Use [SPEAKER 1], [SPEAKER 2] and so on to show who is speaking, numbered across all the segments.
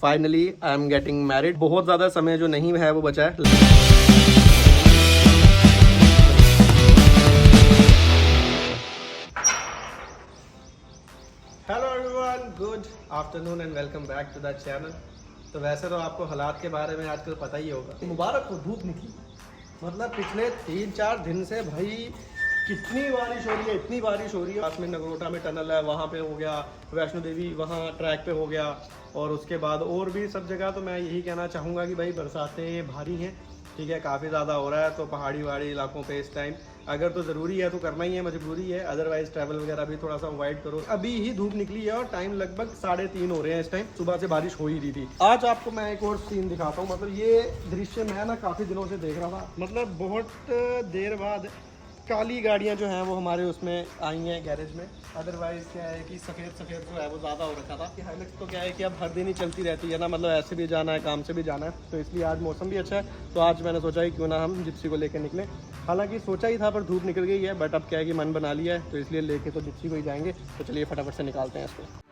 [SPEAKER 1] Finally I am getting married. बहुत ज़्यादा समय जो नहीं है वो बचा है। Hello everyone, good afternoon and welcome back to the channel. तो वैसे तो आपको हालात के बारे में आजकल पता ही होगा। मुबारक हो, धूप निकली। मतलब पिछले 3-4 दिन से भाई कितनी बारिश हो रही है, इतनी बारिश हो रही है। पास में नगरोटा में टनल है, वहाँ पे हो गया, वैष्णो देवी वहाँ ट्रैक पे हो गया, और उसके बाद और भी सब जगह। तो मैं यही कहना चाहूँगा कि भाई बरसातें भारी हैं, ठीक है, काफ़ी ज़्यादा हो रहा है। तो पहाड़ी इलाकों पे इस टाइम अगर तो ज़रूरी है तो करना ही है, मजबूरी है। अदरवाइज़ ट्रैवल वगैरह भी थोड़ा सा अवॉइड करो। अभी ही धूप निकली है और टाइम लगभग 3:30 हो रहे हैं इस टाइम। सुबह से बारिश हो ही रही थी। आज आपको मैं एक और सीन दिखाता हूँ। मतलब ये दृश्य मैं ना काफ़ी दिनों से देख रहा था। मतलब बहुत देर बाद काली गाड़ियाँ जो हैं वो हमारे उसमें आई हैं गैरेज में। अदरवाइज़ क्या है कि सफ़ेद जो है वो ज़्यादा हो रखा था। हाइलक्स तो क्या है कि अब हर दिन ही चलती रहती है ना, मतलब ऐसे भी जाना है, काम से भी जाना है। तो इसलिए आज मौसम भी अच्छा है। तो आज मैंने सोचा कि क्यों ना हम जिप्सी को लेकर निकले। हालांकि सोचा ही था पर धूप निकल गई है। बट अब क्या है कि मन बना लिया है, तो इसलिए लेके तो जिप्सी को ही जाएंगे। तो चलिए फटाफट से निकालते हैं इसको।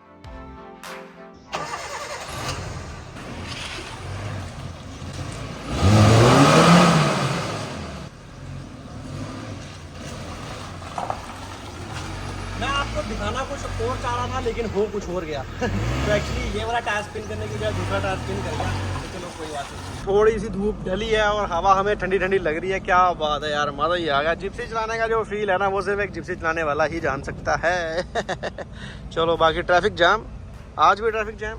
[SPEAKER 1] मैं आपको दिखाना कुछ और चाह रहा था लेकिन हो कुछ और गया। तो एक्चुअली ये वाला टायर स्पिन करने की बजाय दूसरा टायर स्पिन कर गया। तो चलो कोई बात नहीं। थोड़ी सी धूप ढली है और हवा हमें ठंडी ठंडी लग रही है। क्या बात है यार, मज़ा ही आ गया। जिप्सी चलाने का जो फील है ना, वो सिर्फ एक जिप्सी चलाने वाला ही जान सकता है। चलो बाकी ट्रैफिक जाम, आज भी ट्रैफिक जाम।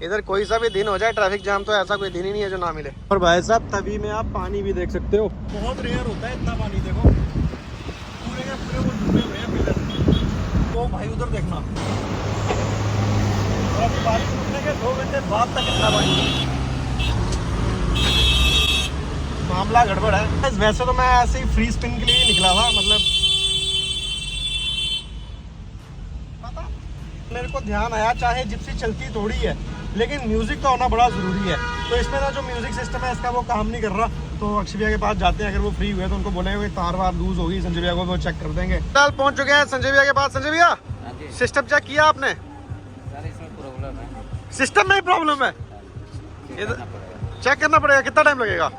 [SPEAKER 1] इधर कोई सा भी दिन हो जाए ट्रैफिक जाम, तो ऐसा कोई दिन ही नहीं है जो ना मिले। और भाई साहब तभी में आप पानी भी देख सकते हो। बहुत रेयर होता है इतना पानी। देखो पूरे के पूरे वो डूबे हुए हैं पिलर। तो भाई उधर देखना, और अभी बारिश रुकने के 2 घंटे बाद तक इतना पानी। मामला गड़बड़ है। वैसे तो मैं ऐसे ही फ्री स्पिन के लिए निकला था। मतलब पता मेरे को ध्यान आया, चाहे जिप्सी चलती थोड़ी है लेकिन म्यूजिक तो होना बड़ा ज़रूरी है। तो इसमें ना जो म्यूजिक सिस्टम है इसका वो काम नहीं कर रहा। तो अक्षय भैया के पास जाते हैं, अगर वो फ्री हुए तो उनको बोलेंगे तार वार लूज होगी, संजय भैया को वो चेक कर देंगे। फिलहाल पहुंच चुके हैं संजय भैया के पास। संजय भैया सिस्टम चेक किया आपने?
[SPEAKER 2] इसमें प्रॉब्लम है,
[SPEAKER 1] सिस्टम में ही प्रॉब्लम है। चेक करना पड़ेगा। कितना टाइम लगेगा?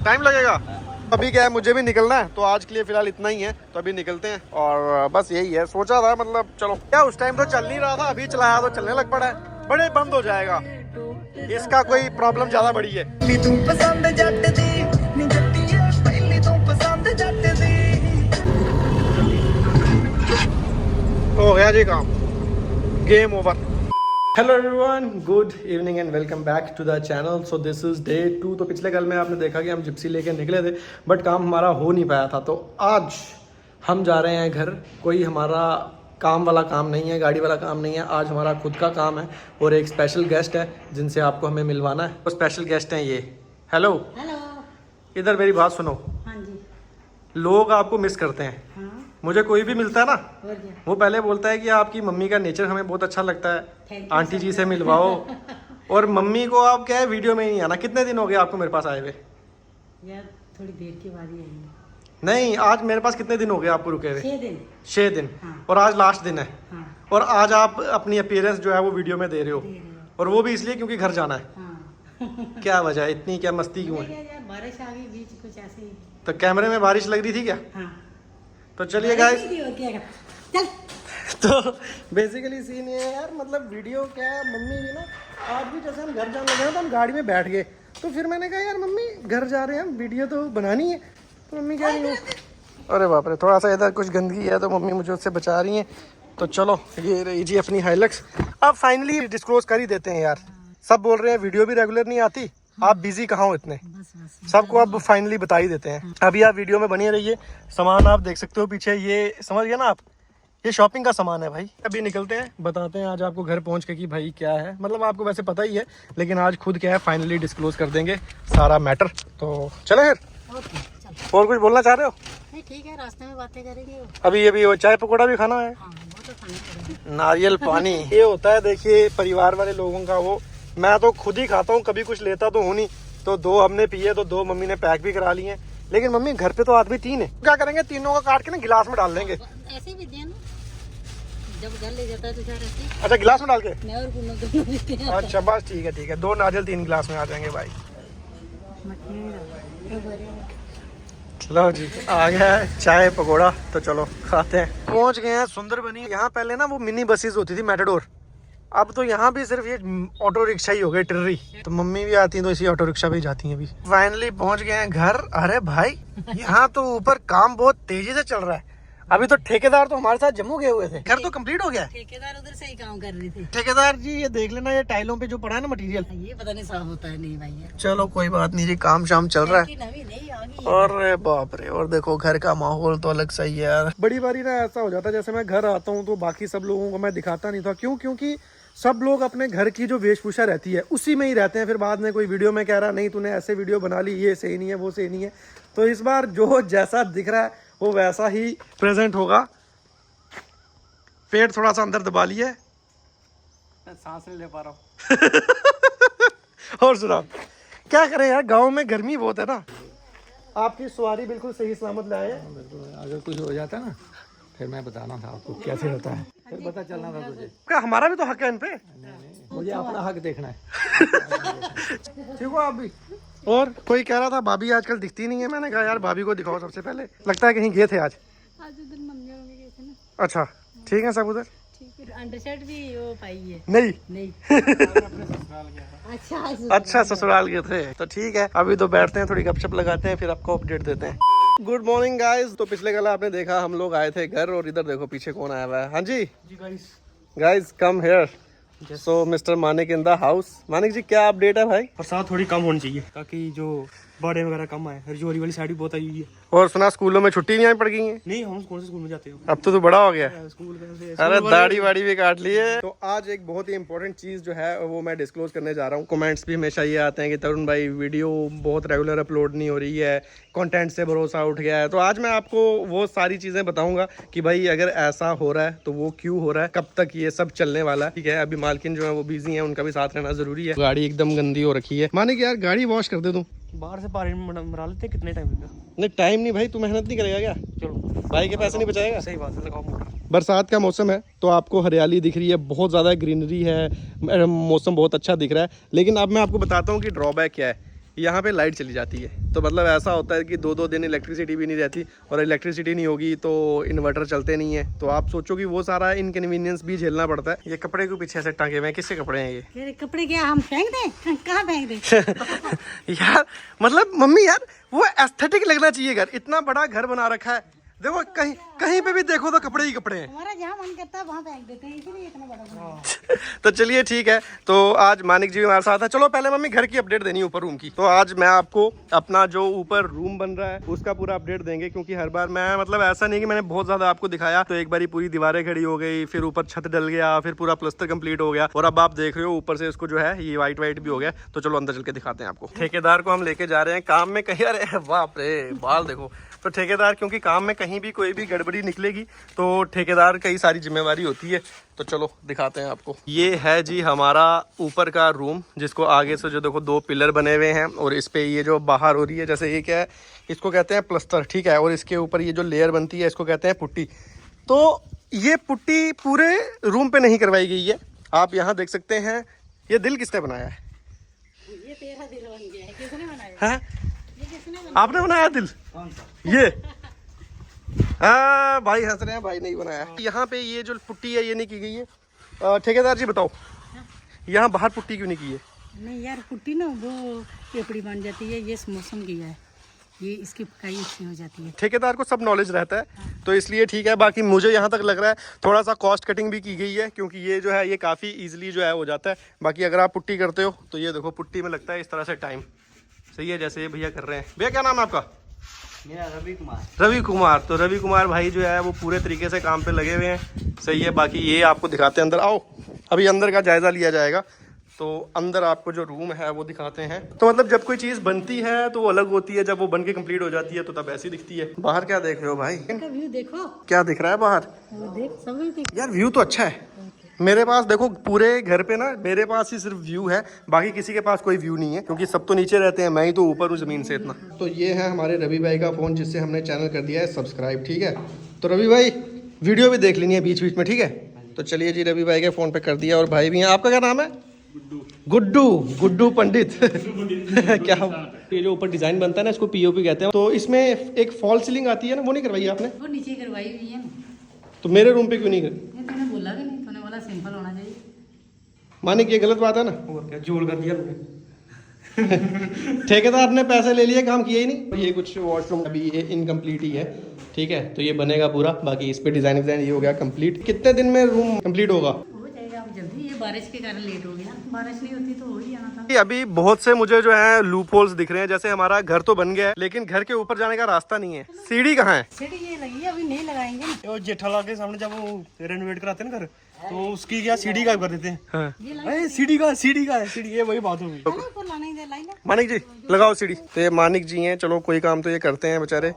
[SPEAKER 1] टाइम लगेगा। अभी क्या है, मुझे भी निकलना है। तो आज के लिए फिलहाल इतना ही है। तो अभी निकलते हैं और बस यही है। सोचा था मतलब चलो क्या, उस टाइम तो चल नहीं रहा था, अभी चलाया तो चलने लग पड़ा है। बड़े बंद हो जाएगा, इसका कोई प्रॉब्लम ज्यादा बड़ी है। हो गया जी काम, game over. Hello everyone, good evening and welcome back to the channel. So this is day 2। तो पिछले कल में आपने देखा कि हम जिप्सी लेके निकले थे, बट काम हमारा हो नहीं पाया था। तो आज हम जा रहे हैं घर। कोई हमारा काम वाला काम नहीं है, गाड़ी वाला काम नहीं है। आज हमारा खुद का काम है और एक स्पेशल गेस्ट है जिनसे आपको हमें मिलवाना है। तो स्पेशल गेस्ट हैं ये। Hello
[SPEAKER 3] hello.
[SPEAKER 1] इधर मेरी बात सुनो।
[SPEAKER 3] हाँ जी।
[SPEAKER 1] लोग आपको मिस करते हैं।
[SPEAKER 3] हाँ।
[SPEAKER 1] मुझे कोई भी मिलता है ना,
[SPEAKER 3] और क्या?
[SPEAKER 1] वो पहले बोलता है कि आपकी मम्मी का नेचर हमें बहुत अच्छा लगता है,
[SPEAKER 3] Thank you
[SPEAKER 1] आंटी
[SPEAKER 3] so
[SPEAKER 1] जी से
[SPEAKER 3] much.
[SPEAKER 1] मिलवाओ। और मम्मी को आप क्या है, वीडियो में ही नहीं आना। कितने दिन हो गए आपको मेरे पास आए हुए?
[SPEAKER 3] यार थोड़ी देर के बाद ही आएंगे।
[SPEAKER 1] नहीं, आज मेरे पास कितने दिन हो गए आपको रुके हुए?
[SPEAKER 3] 6 दिन।
[SPEAKER 1] 6 दिन।
[SPEAKER 3] हाँ।
[SPEAKER 1] और आज लास्ट दिन है।
[SPEAKER 3] हाँ।
[SPEAKER 1] और आज आप अपनी अपीयरेंस जो है वो वीडियो में दे रहे हो,
[SPEAKER 3] दे रहे हो।
[SPEAKER 1] और वो भी इसलिए क्योंकि घर जाना है।
[SPEAKER 3] हाँ।
[SPEAKER 1] क्या वजह है, इतनी क्या मस्ती क्यों
[SPEAKER 3] क्या
[SPEAKER 1] है?
[SPEAKER 3] यार, बारिश आ गई बीच कुछ ऐसे ही।
[SPEAKER 1] तो कैमरे में बारिश लग रही थी क्या?
[SPEAKER 3] हाँ।
[SPEAKER 1] तो चलिए
[SPEAKER 3] बारिश
[SPEAKER 1] गाइस,
[SPEAKER 3] नहीं थी, और क्या कर- चल।
[SPEAKER 1] तो बेसिकली सीन ये है यार, मतलब वीडियो क्या है, मम्मी भी ना आज भी जैसे हम घर जाने लगे तो हम गाड़ी में बैठ गए। तो फिर मैंने कहा यार मम्मी घर जा रहे हैं हम, वीडियो तो बनानी है। तो मम्मी कह रही है, अरे बाप रे, थोड़ा सा इधर कुछ गंदगी है तो मम्मी मुझे उससे बचा रही हैं। तो चलो ये रही जी अपनी हाइलक्स। अब फाइनली डिस्क्लोज कर ही देते हैं यार। सब बोल रहे हैं वीडियो भी रेगुलर नहीं आती, आप बिजी कहाँ हो इतने,
[SPEAKER 3] बस बस।
[SPEAKER 1] सबको अब फाइनली बता ही देते हैं। अभी आप वीडियो में बने रहिए। सामान आप देख सकते हो पीछे, ये समझ गया ना आप, ये शॉपिंग का सामान है भाई। अभी निकलते हैं, बताते हैं आज आपको घर पहुंच के कि भाई क्या है। मतलब आपको वैसे पता ही है, लेकिन आज खुद क्या है फाइनली डिस्क्लोज कर देंगे सारा मैटर। तो चले फिर।
[SPEAKER 3] ओके चल।
[SPEAKER 1] और कुछ बोलना चाह रहे हो?
[SPEAKER 3] नहीं ठीक है, रास्ते में बातें करेंगे।
[SPEAKER 1] अभी वो चाय पकौड़ा भी खाना है,
[SPEAKER 3] हाँ वो तो खाना पड़ेगा।
[SPEAKER 1] नारियल पानी। ये होता है देखिए परिवार वाले लोगों का वो। मैं तो खुद ही खाता हूँ, कभी कुछ लेता तो हूँ नहीं। तो 2 हमने पिए, तो 2 मम्मी ने पैक भी करा लिए। लेकिन मम्मी घर पे तो आदमी 3 है, क्या करेंगे, तीनों का काट के ना गिलास में डाल देंगे।
[SPEAKER 3] ऐसे भी दिया ना, जब जल ले जाता है तो क्या रहती है
[SPEAKER 1] अच्छा गिलास में डाल के,
[SPEAKER 3] मैं और पुनः दोनों लेते हैं।
[SPEAKER 1] अच्छा बस ठीक है 2 नारियल 3 गिलास में आ जाएंगे भाई। चलो जी आ गया है चाय पकौड़ा, तो चलो खाते हैं। पहुंच गए हैं सुंदरबनी। यहाँ पहले ना वो मिनी बसेस होती थी मैटाडोर, अब तो यहाँ भी सिर्फ ये ऑटो रिक्शा ही हो गए टिर्री। तो मम्मी भी आती है तो इसी ऑटो रिक्शा पे ही जाती हैं अभी। फाइनली पहुंच गए हैं घर। अरे भाई यहाँ तो ऊपर काम बहुत तेजी से चल रहा है। अभी तो ठेकेदार तो हमारे साथ जम्मू गए हुए थे। घर तो कंप्लीट हो गया है।
[SPEAKER 3] ठेकेदार उधर से ही काम कर रही थी।
[SPEAKER 1] ठेकेदार जी ये देख लेना, ये टाइलों पे जो पड़ा है ना मटेरियल,
[SPEAKER 3] ये पता नहीं साफ होता है नहीं भाई।
[SPEAKER 1] चलो कोई बात नहीं जी, काम शाम चल रहा है।
[SPEAKER 3] नवी नहीं आ गई।
[SPEAKER 1] और बाप रे, और देखो घर का माहौल तो अलग सही है यार। बड़ी बारी ना ऐसा हो जाता है, जैसे मैं घर आता हूँ तो बाकी सब लोगों को मैं दिखाता नहीं था। क्यों? क्योंकि सब लोग अपने घर की जो वेशभूषा रहती है उसी में ही रहते हैं। फिर बाद में कोई वीडियो में कह रहा नहीं तूने ऐसे वीडियो बना ली, ये सही नहीं है वो सही नहीं है। तो इस बार जो जैसा दिख रहा है वो वैसा ही प्रेजेंट होगा। पेट थोड़ा सा अंदर दबा लिए,
[SPEAKER 2] सांस नहीं ले पा रहा हूँ।
[SPEAKER 1] और सुना क्या करें यार, गांव में गर्मी बहुत है ना। आपकी सवारी बिल्कुल सही सलामत लाए।
[SPEAKER 2] अगर कुछ हो जाता ना फिर मैं बताना था आपको कैसे होता है, फिर पता चलना था तुझे।
[SPEAKER 1] क्या हमारा भी तो हक है इन पे?
[SPEAKER 2] मुझे अपना हक देखना है।
[SPEAKER 1] ठीक हो आप भी? और कोई कह रहा था भाभी आजकल दिखती नहीं है। मैंने कहा यार भाभी को दिखाओ सबसे पहले। लगता है कहीं गए थे आज
[SPEAKER 3] उधर मम्मी होंगे गए थे ना।
[SPEAKER 1] अच्छा ठीक है सब उधर।
[SPEAKER 3] ठीक है, अंडरशर्ट भी वो पाई है
[SPEAKER 1] नहीं
[SPEAKER 3] अच्छा
[SPEAKER 1] ससुराल गए थे तो ठीक है। अभी तो बैठते हैं, थोड़ी गपशप लगाते हैं, फिर आपको अपडेट देते हैं। Good morning guys. तो पिछले कल आपने देखा हम लोग आए थे घर, और इधर देखो पीछे कौन आया हुआ है। हाँ जी guys come here. So mister Manik in the house. Manik ji क्या अपडेट है भाई?
[SPEAKER 4] बरसात थोड़ी कम होनी चाहिए ताकि जो बाड़े वगैरह कम आए। रजौरी वाली साइड भी बहुत आई हुई है।
[SPEAKER 1] और सुना स्कूलों में छुट्टी नहीं पड़ गई है?
[SPEAKER 4] नहीं हम कौन से स्कूल में जाते हो?
[SPEAKER 1] अब तो बड़ा हो गया।
[SPEAKER 4] स्कूल कैसे?
[SPEAKER 1] अरे दाढ़ी वाड़ी भी काट ली है। तो आज एक बहुत ही इंपॉर्टेंट चीज जो है वो मैं डिस्क्लोज करने जा रहा हूँ। कमेंट्स भी हमेशा ये आते हैं कि तरुण भाई वीडियो बहुत रेगुलर अपलोड नहीं हो रही है, कंटेंट से भरोसा उठ गया है। तो आज मैं आपको वो सारी चीजें बताऊंगा कि भाई अगर ऐसा हो रहा है तो वो क्यों हो रहा है, कब तक ये सब चलने वाला है। ठीक है अभी मालकिन जो है वो बिजी है, उनका भी साथ रहना जरूरी है। गाड़ी एकदम गंदी हो रखी है। माने कि यार गाड़ी वॉश कर दे दूं?
[SPEAKER 4] बाहर से पानी मरा लेते कितने टाइम का?
[SPEAKER 1] नहीं टाइम नहीं भाई, तू मेहनत नहीं करेगा क्या?
[SPEAKER 4] चलो
[SPEAKER 1] भाई के पैसे नहीं बचाएगा?
[SPEAKER 4] सही बात है, लगाओ मोटर।
[SPEAKER 1] बरसात का मौसम है तो आपको हरियाली दिख रही है, बहुत ज़्यादा ग्रीनरी है, मौसम बहुत अच्छा दिख रहा है। लेकिन अब मैं आपको बताता हूँ कि ड्रॉबैक क्या है। यहाँ पे लाइट चली जाती है तो मतलब ऐसा होता है कि 2-2 दिन इलेक्ट्रिसिटी भी नहीं रहती, और इलेक्ट्रिसिटी नहीं होगी तो इन्वर्टर चलते नहीं है। तो आप सोचो कि वो सारा इनकन्वीनियंस भी झेलना पड़ता है। ये कपड़े को पीछे से टांगे हुए हैं, किसके कपड़े हैं ये?
[SPEAKER 3] कपड़े क्या हम फेंक दें? कहाँ फेंक दें?
[SPEAKER 1] यार मतलब मम्मी यार वो एस्थेटिक लगना चाहिए। घर इतना बड़ा घर बना रखा है, देखो कहीं कहीं पे भी देखो तो कपड़े ही कपड़े हैं।
[SPEAKER 3] हमारा जहाँ मन करता है वहाँ फेंक देते हैं, इसीलिए इतना बड़ा बना।
[SPEAKER 1] तो चलिए ठीक है। तो आज मानिक जी भी हमारे साथ है। चलो पहले मम्मी घर की अपडेट देनी है ऊपर रूम की। तो आज मैं आपको अपना जो ऊपर रूम बन रहा है उसका पूरा अपडेट देंगे, क्योंकि हर बार मैं मतलब ऐसा नहीं कि मैंने बहुत ज्यादा आपको दिखाया तो एक बारी पूरी दीवारें खड़ी हो गई, फिर ऊपर छत डल गया, फिर पूरा प्लास्टर कंप्लीट हो गया, और अब आप देख रहे हो ऊपर से इसको जो है ये वाइट भी हो गया। तो चलो अंदर चल के दिखाते हैं आपको। ठेकेदार को हम लेके जा रहे हैं काम में कहीं। अरे बाप रे बाल देखो। तो ठेकेदार क्योंकि काम में कहीं भी कोई भी गड़बड़ी निकलेगी तो ठेकेदार की सारी जिम्मेवारी होती है। तो चलो दिखाते हैं आपको। ये है जी हमारा ऊपर का रूम, जिसको आगे से जो देखो 2 पिलर बने हुए हैं, और इस पे ये जो बाहर हो रही है जैसे ये क्या है, इसको कहते हैं प्लस्तर। ठीक है, और इसके ऊपर ये जो लेयर बनती है इसको कहते हैं पुट्टी। तो ये पुट्टी पूरे रूम पे नहीं करवाई गई है। आप यहाँ देख सकते हैं। ये दिल किसने बनाया है?
[SPEAKER 3] ये तेरा दिल बन गया है। किसने बनाया?
[SPEAKER 1] है
[SPEAKER 3] ये किसने बनाया?
[SPEAKER 1] आपने बनाया दिल?
[SPEAKER 2] कौन सा?
[SPEAKER 1] ये हाँ भाई हंस रहे हैं, भाई नहीं बनाया। यहाँ पे ये जो पुट्टी है ये नहीं की गई है। ठेकेदार जी बताओ यहाँ बाहर पुट्टी क्यों नहीं की है?
[SPEAKER 3] नहीं यार पुट्टी ना वो पेपड़ी बन जाती है, ये मौसम की है, ये इसकी पकाई अच्छी हो जाती है।
[SPEAKER 1] ठेकेदार को सब नॉलेज रहता है तो इसलिए ठीक है। बाकी मुझे यहाँ तक लग रहा है थोड़ा सा कॉस्ट कटिंग भी की गई है, क्योंकि ये जो है ये काफ़ी इजीली जो है हो जाता है। बाकी अगर आप पुट्टी करते हो तो ये देखो पुट्टी में लगता है इस तरह से टाइम। सही है जैसे ये भैया कर रहे हैं। भैया क्या नाम है आपका?
[SPEAKER 2] मेरा रवि कुमार।
[SPEAKER 1] रवि कुमार। तो रवि कुमार भाई जो है वो पूरे तरीके से काम पे लगे हुए हैं। सही है। बाकी ये आपको दिखाते हैं अंदर। आओ अभी अंदर का जायजा लिया जाएगा। तो अंदर आपको जो रूम है वो दिखाते हैं। तो मतलब जब कोई चीज़ बनती है तो वो अलग होती है, जब वो बन के कंप्लीट हो जाती है तो तब ऐसी दिखती है। बाहर क्या देख रहे हो भाई?
[SPEAKER 3] व्यू देखो,
[SPEAKER 1] क्या दिख रहा है बाहर?
[SPEAKER 3] वो देख सब देख।
[SPEAKER 1] यार व्यू तो अच्छा है। मेरे पास देखो पूरे घर पे ना मेरे पास ही सिर्फ व्यू है, बाकी किसी के पास कोई व्यू नहीं है, क्योंकि सब तो नीचे रहते हैं, मैं ही तो ऊपर हूँ ज़मीन से इतना। तो ये है हमारे रवि भाई का फ़ोन, जिससे हमने चैनल कर दिया है सब्सक्राइब। ठीक है, तो रवि भाई वीडियो भी देख लेनी है बीच बीच में। ठीक है, तो चलिए जी, रवि भाई के फ़ोन पे कर दिया और भाई भी हैं। आपका क्या नाम है? गुड्डू। गुड्डू पंडित। क्या ये जो ऊपर डिजाइन बनता है ना, इसको पीओपी कहते हैं। तो इसमें एक फॉल सीलिंग आती है ना, वो नहीं करवाई आपने?
[SPEAKER 3] वो नीचे करवाई हुई है।
[SPEAKER 1] तो मेरे रूम पे क्यों नहीं कर?
[SPEAKER 3] तूने बोला कि नहीं, तूने बोला सिंपल होना चाहिए।
[SPEAKER 1] मानिक, ये गलत बात है ना?
[SPEAKER 4] और क्या जोड़ कर दिया मैंने।
[SPEAKER 1] ठेकेदार ने पैसे ले लिए, काम किया ही नहीं। ये कुछ वॉशरूम अभी ये इनकम्प्लीट ही है, ठीक है, तो ये बनेगा पूरा। बाकी इस पे डिजाइन ये हो गया कंप्लीट। कितने दिन में रूम कंप्लीट होगा?
[SPEAKER 3] हो जाएगा अब जल्दी, ये बारिश के कारण लेट हो गया। बारिश नहीं होती तो हो ही जाना था।
[SPEAKER 1] अभी बहुत से मुझे जो है लूप होल्स दिख रहे हैं। जैसे हमारा घर तो बन गया है, लेकिन घर के ऊपर जाने का रास्ता नहीं है। सीढ़ी कहाँ है?
[SPEAKER 3] सीढ़ी ये लगी है, अभी नहीं लगाएंगे ना।
[SPEAKER 4] वो जेठालाल के सामने जब वो रेनोवेट कराते हैं ना घर, तो उसकी क्या सीढ़ी गायब कर देते हैं।
[SPEAKER 1] हाँ।
[SPEAKER 4] अरे सीढ़ी का है सीढ़ी, ये वही बात होगी।
[SPEAKER 3] ऊपर लाना ही दे, लाई ना।
[SPEAKER 1] मानिक जी लगाओ सीढ़ी। तो ये मानिक जी हैं, चलो कोई काम तो ये करते हैं बेचारे।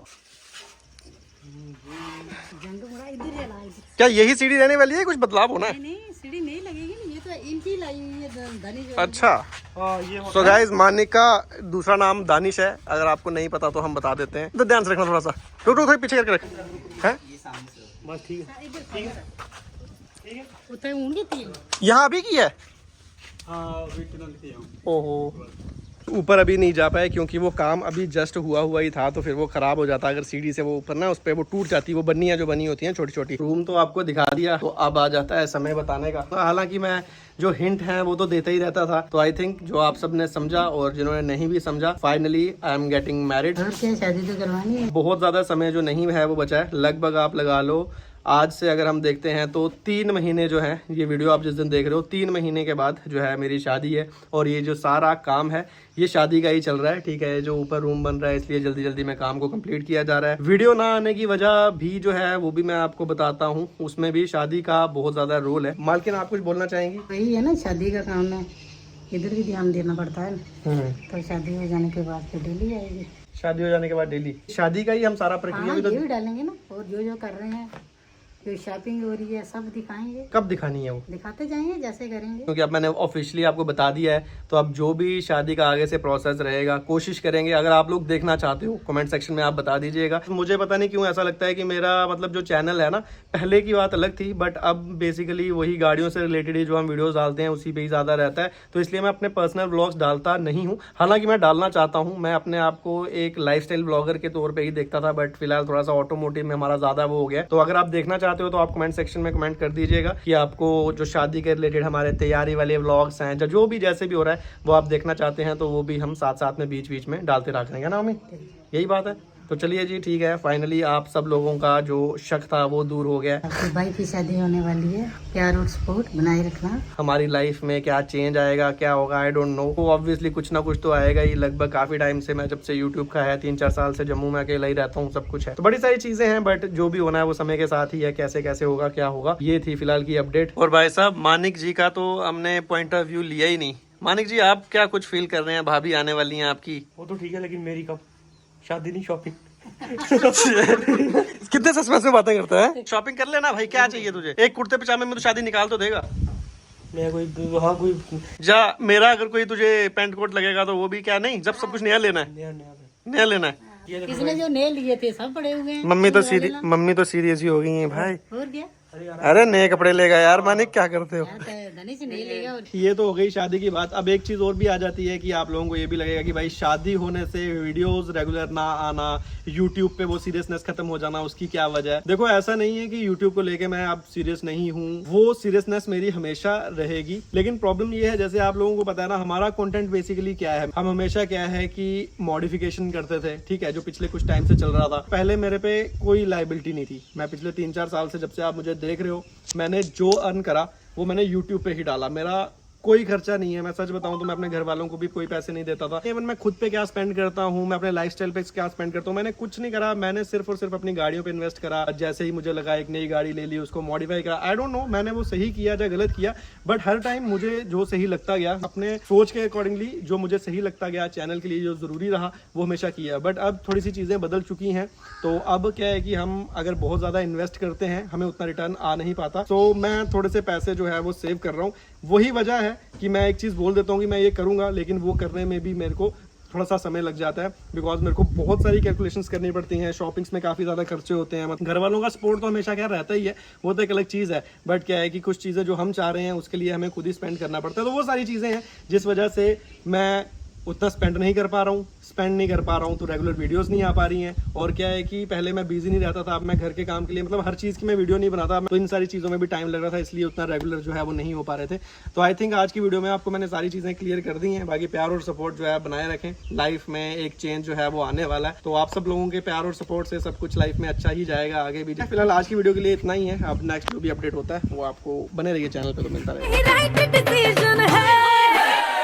[SPEAKER 3] झंडू बड़ा इधर है, ला इधर।
[SPEAKER 1] क्या यही सीढ़ी रहने वाली है? कुछ बदलाव होना है?
[SPEAKER 3] नहीं सीढ़ी नहीं लगेगी ना, ये तो इनकी लाई हुई है धनी जो।
[SPEAKER 1] अच्छा,
[SPEAKER 4] हाँ ये
[SPEAKER 1] सो गाइस, मानिक का दूसरा नाम दानिश है। अगर आपको नहीं पता तो हम बता देते हैं। तो ध्यान से रखना थोड़ा सा। रुक थोड़ी पीछे करके रख है।
[SPEAKER 4] बस ठीक है।
[SPEAKER 3] उतना ऊँगी थी।
[SPEAKER 1] यहाँ अभी की है?
[SPEAKER 4] हाँ वेट ना लेते हैं।
[SPEAKER 1] ओहो, ऊपर अभी नहीं जा पाए क्योंकि वो काम अभी जस्ट हुआ ही था, तो फिर वो खराब हो जाता अगर सीढ़ी से वो ऊपर ना, उस पर वो टूट जाती। वो बन्नियाँ जो बनी होती हैं छोटी छोटी। रूम तो आपको दिखा दिया, तो अब आ जाता है समय बताने का। हालांकि मैं जो हिंट है वो तो देता ही रहता था। तो आई थिंक जो आप सब ने समझा और जिन्होंने नहीं भी समझा, finally I am getting married.
[SPEAKER 3] और क्या, शादी तो करवानी है।
[SPEAKER 1] बहुत ज़्यादा समय जो नहीं है वो बचा है। लगभग आप लगा लो, आज से अगर हम देखते हैं तो 3 महीने जो है, ये वीडियो आप जिस दिन देख रहे हो 3 महीने के बाद जो है मेरी शादी है। और ये जो सारा काम है ये शादी का ही चल रहा है, ठीक है। जो ऊपर रूम बन रहा है इसलिए जल्दी जल्दी में काम को कंप्लीट किया जा रहा है। वीडियो ना आने की वजह भी जो है वो भी मैं आपको बताता हूँ। उसमें भी शादी का बहुत ज़्यादा रोल है। मालकिन, आप कुछ बोलना चाहेंगी?
[SPEAKER 3] वही है ना, शादी का काम है, इधर भी ध्यान देना पड़ता है ना। तो शादी हो जाने के बाद फिर डेली आएगी।
[SPEAKER 1] शादी हो जाने के बाद डेली शादी का ही हम सारा प्रक्रिया भी तो
[SPEAKER 3] ये भी डालेंगे ना, और जो कर रहे हैं, जो शॉपिंग हो रही है, सब दिखाएंगे।
[SPEAKER 1] कब दिखानी है वो?
[SPEAKER 3] दिखाते जाएंगे जैसे करेंगे।
[SPEAKER 1] क्योंकि अब मैंने ऑफिशियली आपको बता दिया है, तो अब जो भी शादी का आगे से प्रोसेस रहेगा कोशिश करेंगे। अगर आप लोग देखना चाहते हो कमेंट सेक्शन में आप बता दीजिएगा। मुझे पता नहीं क्यों ऐसा लगता है कि मेरा मतलब जो चैनल है ना, पहले की बात अलग थी, बट अब बेसिकली वही गाड़ियों से रिलेटेड ही जो हम वीडियोस डालते हैं उसी पे ही ज़्यादा रहता है। तो इसलिए मैं अपने पर्सनल व्लॉग्स डालता नहीं हूँ। हालांकि मैं डालना चाहता हूँ। मैं अपने आप को एक लाइफस्टाइल ब्लॉगर के तौर पर ही देखता था, बट फिलहाल थोड़ा सा ऑटोमोटिव में हमारा ज़्यादा वो हो गया। तो अगर आप देखना चाहते हो तो आप कमेंट में कमेंट कर दीजिएगा कि आपको जो शादी के रिलेटेड हमारे तैयारी वाले व्लॉग्स हैं, जो भी जैसे भी हो रहा है वो आप देखना चाहते हैं, तो वो भी हम साथ साथ में बीच बीच में डालते रख देंगे ना मम्मी। यही बात है। तो चलिए जी, ठीक है, फाइनली आप सब लोगों का जो शक था वो दूर हो गया।
[SPEAKER 3] आपके भाई की शादी होने वाली है, प्यार और सपोर्ट बनाए रखना।
[SPEAKER 1] हमारी लाइफ में क्या चेंज आएगा, क्या होगा, आई डोंट नो। तो ऑब्वियसली कुछ ना कुछ तो आएगा ही। लगभग काफी टाइम से, मैं जब से यूट्यूब का है 3-4 साल से जम्मू में अकेला ही रहता हूँ, सब कुछ है, तो बड़ी सारी चीजें हैं। बट जो भी होना है वो समय के साथ ही है। कैसे कैसे होगा, क्या होगा, ये थी फिलहाल की अपडेट। और भाई साहब, मानिक जी का तो हमने पॉइंट ऑफ व्यू लिया ही नहीं। मानिक जी, आप क्या कुछ फील कर रहे हैं? भाभी आने वाली है आपकी।
[SPEAKER 4] वो तो ठीक है, लेकिन मेरी कब शादी नहीं, शॉपिंग।
[SPEAKER 1] कितने सस्पेंस में बातें करता है। शॉपिंग कर लेना भाई, क्या चाहिए तुझे? एक कुर्ते पजामे में तो शादी निकाल तो देगा।
[SPEAKER 4] मैं कोई हाँ कोई
[SPEAKER 1] जा, मेरा अगर कोई तुझे पैंट कोट लगेगा तो वो भी क्या नहीं, जब सब कुछ नया लेना है,
[SPEAKER 4] नया
[SPEAKER 1] नया लेना है।
[SPEAKER 3] किसने जो नए लिए थे सब पड़े हुए हैं।
[SPEAKER 1] मम्मी तो सीरियस ही हो गई है भाई।
[SPEAKER 3] और क्या,
[SPEAKER 1] अरे नए कपड़े लेगा यार। मानिक, क्या करते हो?
[SPEAKER 3] धनी से नहीं लेगा।
[SPEAKER 1] ये तो हो गई शादी की बात। अब एक चीज और भी आ जाती है कि आप लोगों को ये भी लगेगा कि भाई शादी होने से वीडियोस रेगुलर ना आना, यूट्यूब पे वो सीरियसनेस खत्म हो जाना, उसकी क्या वजह है? देखो, ऐसा नहीं है कि यूट्यूब को लेके मैं अब सीरियस नहीं हूँ। वो सीरियसनेस मेरी हमेशा रहेगी। लेकिन प्रॉब्लम ये है, जैसे आप लोगों को पता है ना, हमारा कंटेंट बेसिकली क्या है, हम हमेशा क्या है कि मॉडिफिकेशन करते थे, ठीक है, जो पिछले कुछ टाइम से चल रहा था। पहले मेरे पे कोई लायबिलिटी नहीं थी। मैं पिछले 3-4 साल से, जब से आप मुझे देख रहे हो, मैंने जो अर्न करा वो मैंने YouTube पे ही डाला। मेरा कोई खर्चा नहीं है। मैं सच बताऊं तो मैं अपने घर वालों को भी कोई पैसे नहीं देता था। इवन मैं खुद पे क्या स्पेंड करता हूं, मैं अपने लाइफस्टाइल पे क्या स्पेंड करता हूं, मैंने कुछ नहीं करा। मैंने सिर्फ और सिर्फ अपनी गाड़ियों पे इन्वेस्ट करा। जैसे ही मुझे लगा एक नई गाड़ी ले ली, उसको मॉडिफाई करा। आई डोंट नो मैंने वो सही किया या गलत किया, बट हर टाइम मुझे जो सही लगता गया, अपने सोच के अकॉर्डिंगली जो मुझे सही लगता गया, चैनल के लिए जो जरूरी रहा वो हमेशा किया। बट अब थोड़ी सी चीजें बदल चुकी हैं, तो अब क्या है कि हम अगर बहुत ज्यादा इन्वेस्ट करते हैं हमें उतना रिटर्न आ नहीं पाता। तो मैं थोड़े से पैसे जो है वो सेव कर रहा हूँ। वही वजह है कि मैं एक चीज बोल देता हूँ कि मैं ये करूंगा, लेकिन वो करने में भी मेरे को थोड़ा सा समय लग जाता है, बिकॉज मेरे को बहुत सारी कैलकुलेशंस करनी पड़ती हैं, शॉपिंग्स में काफ़ी ज़्यादा खर्चे होते हैं। मतलब घर वालों का सपोर्ट तो हमेशा क्या रहता ही है, वो तो एक अलग चीज़ है, बट क्या है कि कुछ चीज़ें जो हम चाह रहे हैं उसके लिए हमें खुद ही स्पेंड करना पड़ता है। तो वो सारी चीज़ें हैं जिस वजह से मैं उतना स्पेंड नहीं कर पा रहा हूँ, तो रेगुलर वीडियोस नहीं आ पा रही हैं। और क्या है कि पहले मैं बिजी नहीं रहता था, अब मैं घर के काम के लिए मतलब हर चीज़ की मैं वीडियो नहीं बनाता, तो इन सारी चीज़ों में भी टाइम लग रहा था, इसलिए उतना रेगुलर जो है वो नहीं हो पा रहे थे। तो आई थिंक आज की वीडियो में आपको मैंने सारी चीज़ें क्लियर कर दी हैं। बाकी प्यार और सपोर्ट जो है बनाए रखें, लाइफ में एक चेंज जो है वो आने वाला है, तो आप सब लोगों के प्यार और सपोर्ट से सब कुछ लाइफ में अच्छा ही जाएगा आगे भी। फिलहाल आज की वीडियो के लिए इतना ही है, अब नेक्स्ट जो भी अपडेट होता है वो आपको बने रहिए चैनल पर, तो मिलता रहेगा।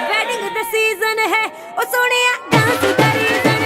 [SPEAKER 5] वेडिंग द सीजन है ओ सोनिया डांस करी